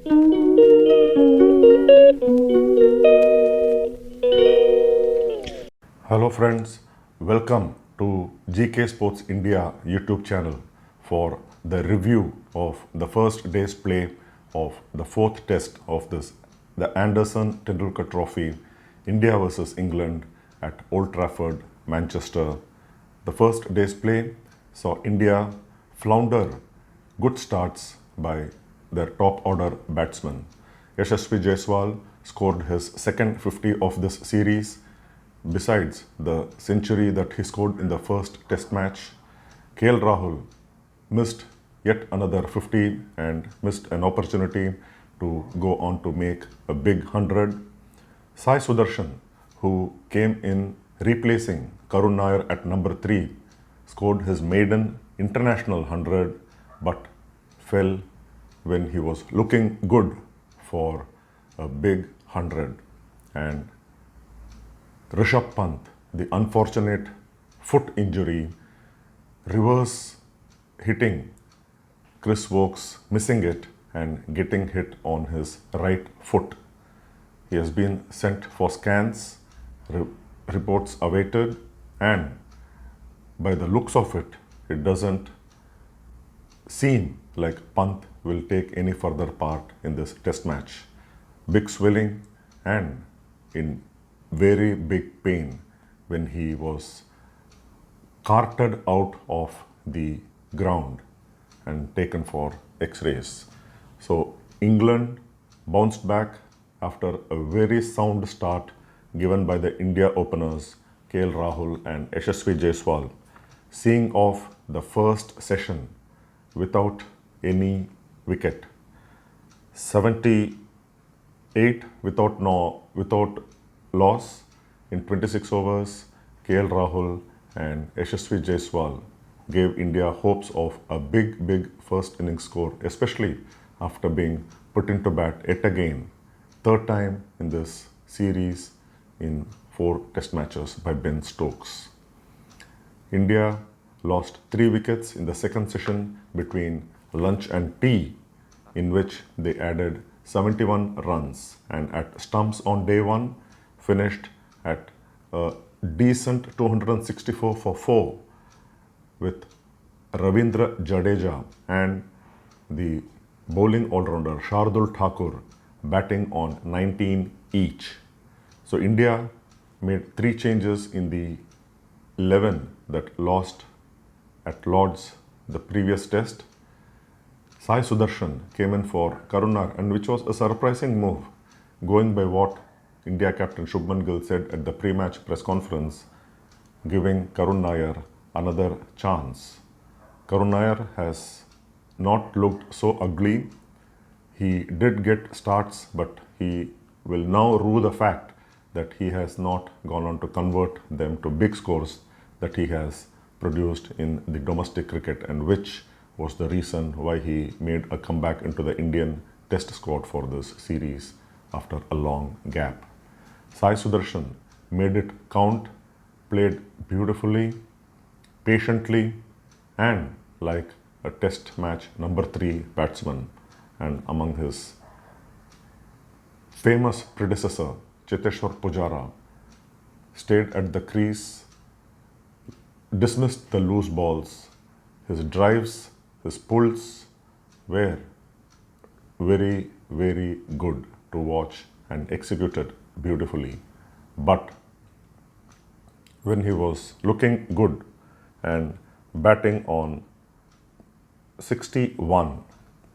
Hello friends, welcome to GK Sports India YouTube channel for the review of the first day's play of the fourth test of the Anderson Tendulkar Trophy, India versus England at Old Trafford, Manchester. The first day's play saw India flounder good starts by their top order batsmen. Yashasvi Jaiswal scored his second 50 of this series. Besides the century that he scored in the first test match, KL Rahul missed yet another 50 and missed an opportunity to go on to make a big 100. Sai Sudharsan, who came in replacing Karun Nair at number 3, scored his maiden international 100 but fell when he was looking good for a big 100. And Rishabh Pant, the unfortunate foot injury, reverse hitting Chris Wokes, missing it and getting hit on his right foot. He has been sent for scans, reports awaited, and by the looks of it, it doesn't seem like Pant will take any further part in this test match. Big swelling and in very big pain when he was carted out of the ground and taken for x-rays. So England bounced back after a very sound start given by the India openers KL Rahul and Yashasvi Jaiswal, seeing off the first session without any wicket. 78 without loss in 26 overs. KL Rahul and Yashasvi Jaiswal gave India hopes of a big first innings score, especially after being put into bat yet again, third time in this series in 4 test matches by Ben Stokes. India lost 3 wickets in the second session between lunch and tea, in which they added 71 runs, and at stumps on day 1 finished at a decent 264 for 4 with Ravindra Jadeja and the bowling all-rounder Shardul Thakur batting on 19 each. So India made 3 changes in the 11 that lost at Lord's the previous test. Sai Sudharsan came in for Karun Nair, and which was a surprising move, going by what India captain Shubman Gill said at the pre-match press conference, giving Karun Nair another chance. Karun Nair has not looked so ugly. He did get starts, but he will now rue the fact that he has not gone on to convert them to big scores that he has produced in the domestic cricket, and which was the reason why he made a comeback into the Indian test squad for this series after a long gap. Sai Sudharsan made it count, played beautifully, patiently, and like a test match number 3 batsman, and among his famous predecessor Cheteshwar Pujara stayed at the crease, dismissed the loose balls. His drives, his pulls were very good to watch and executed beautifully. But when he was looking good and batting on 61,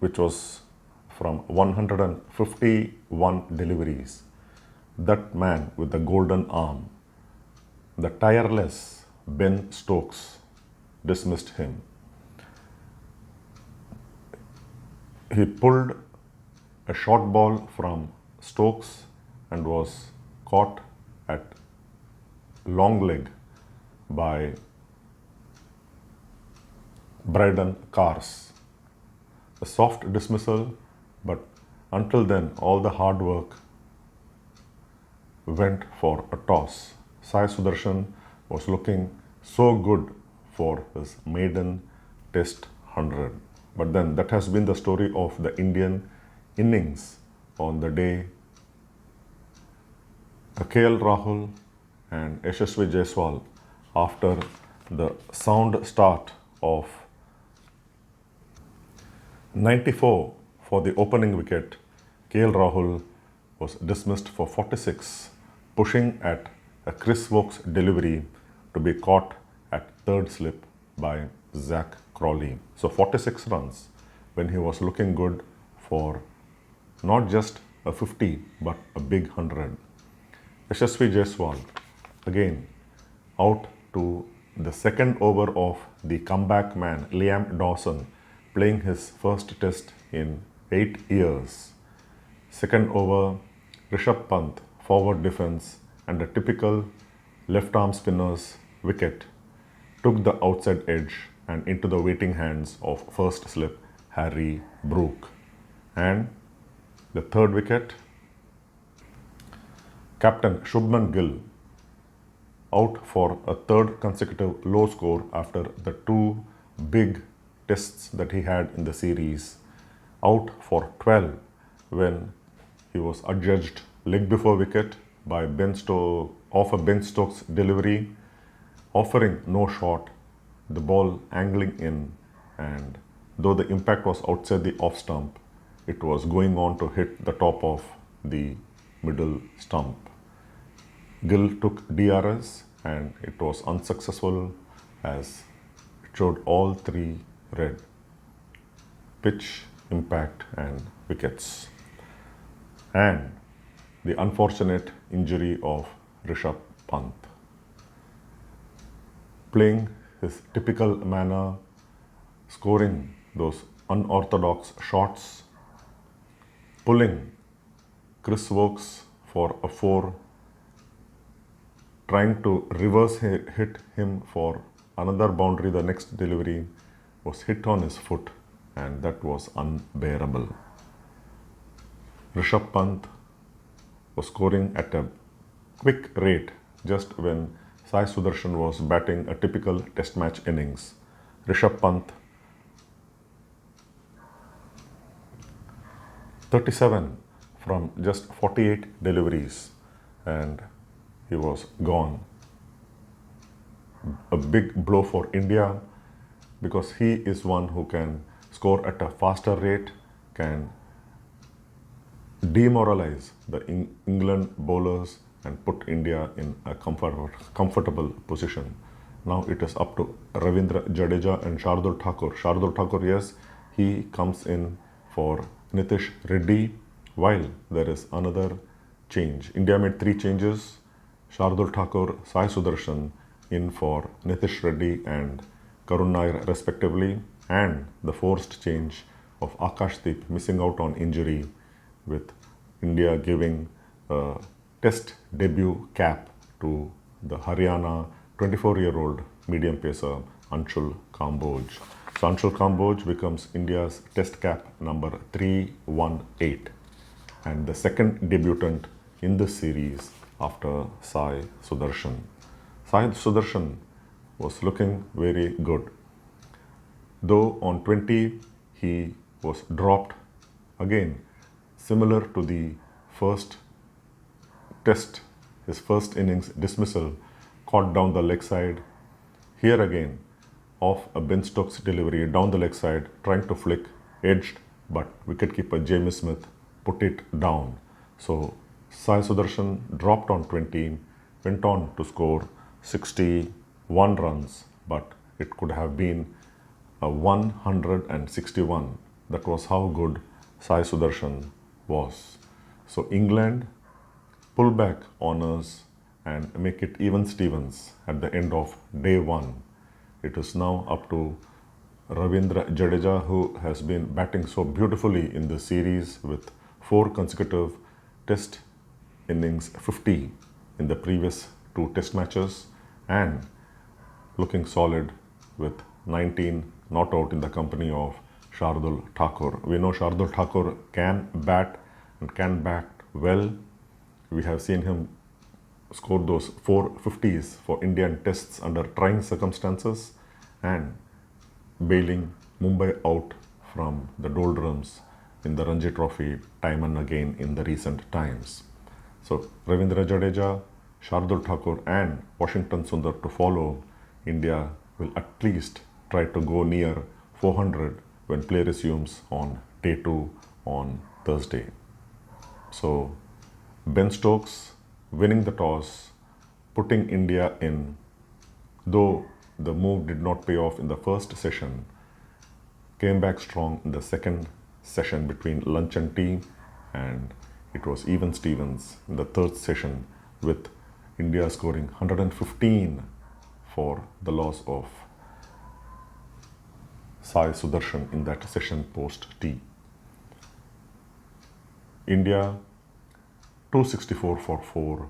which was from 151 deliveries, that man with the golden arm, the tireless Ben Stokes, dismissed him. He pulled a short ball from Stokes and was caught at long leg by Brydon Cars. A soft dismissal, but until then all the hard work went for a toss. Sai Sudharsan was looking so good for his maiden test 100. But then that has been the story of the Indian innings on the day KL Rahul and Yashasvi Jaiswal, after the sound start of 94 for the opening wicket, KL Rahul was dismissed for 46, pushing at a Chris Woakes delivery to be caught at third slip by Zach Crawley. So 46 runs when he was looking good for not just a 50 but a big 100. Yashasvi Jaiswal again out to the second over of the comeback man Liam Dawson, playing his first test in 8 years. Second over, Rishabh Pant, forward defense and a typical left arm spinner's wicket, took the outside edge and into the waiting hands of first slip Harry Brook. And the third wicket, Captain Shubman Gill out for a third consecutive low score after the two big tests that he had in the series, out for 12 when he was adjudged leg before wicket by Ben Stokes delivery, offering no shot, the ball angling in, and though the impact was outside the off stump, it was going on to hit the top of the middle stump. Gill took DRS and it was unsuccessful as it showed all three red: pitch, impact and wickets. And the unfortunate injury of Rishabh Pant, playing his typical manner, scoring those unorthodox shots, pulling Chris Woakes for a 4, trying to reverse hit him for another boundary. The next delivery was hit on his foot and that was unbearable. Rishabh Pant was scoring at a quick rate just when Sai Sudharsan was batting a typical test match innings. Rishabh Pant 37 from just 48 deliveries and he was gone. A big blow for India because he is one who can score at a faster rate, can demoralize the England bowlers and put India in a comfortable position. Now it is up to Ravindra Jadeja and Shardul Thakur. Shardul Thakur, yes, he comes in for Nitish Reddy, while there is another change. India made 3 changes. Shardul Thakur, Sai Sudharsan in for Nitish Reddy and Karun Nair respectively, and the forced change of Akashdeep missing out on injury, with India giving a test debut cap to the Haryana 24-year-old medium pacer Anshul Kamboj. So Anshul Kamboj becomes India's test cap number 318 and the second debutant in this series after Sai Sudharsan. Sai Sudharsan was looking very good. Though on 20 he was dropped again, similar to the first test, his first innings dismissal, caught down the leg side. Here again, off a Ben Stokes delivery down the leg side, trying to flick, edged, but wicketkeeper Jamie Smith put it down. So Sai Sudharsan dropped on 20, went on to score 61 runs, but it could have been a 161. That was how good Sai Sudharsan was. So England pull back honours and make it even Stevens at the end of day 1. It is now up to Ravindra Jadeja, who has been batting so beautifully in the series with 4 consecutive test innings 50 in the previous 2 test matches, and looking solid with 19 not out in the company of Shardul Thakur. We know Shardul Thakur can bat and can bat well. We have seen him score those 4 50s for Indian tests under trying circumstances and bailing Mumbai out from the doldrums in the Ranji Trophy time and again in the recent times. So Ravindra Jadeja, Shardul Thakur and Washington Sundar to follow, India will at least try to go near 400 when play resumes on day 2 on Thursday. So Ben Stokes winning the toss, putting India in, though the move did not pay off in the first session, came back strong in the second session between lunch and tea, and it was even Stevens in the third session with India scoring 115 for the loss of Sai Sudharsan in that session post tea. India 264 for 4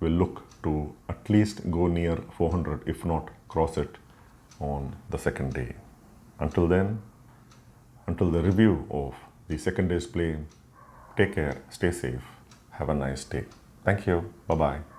will look to at least go near 400 if not cross it on the second day. Until then, until the review of the second day's play, take care, stay safe, have a nice day. Thank you, bye-bye.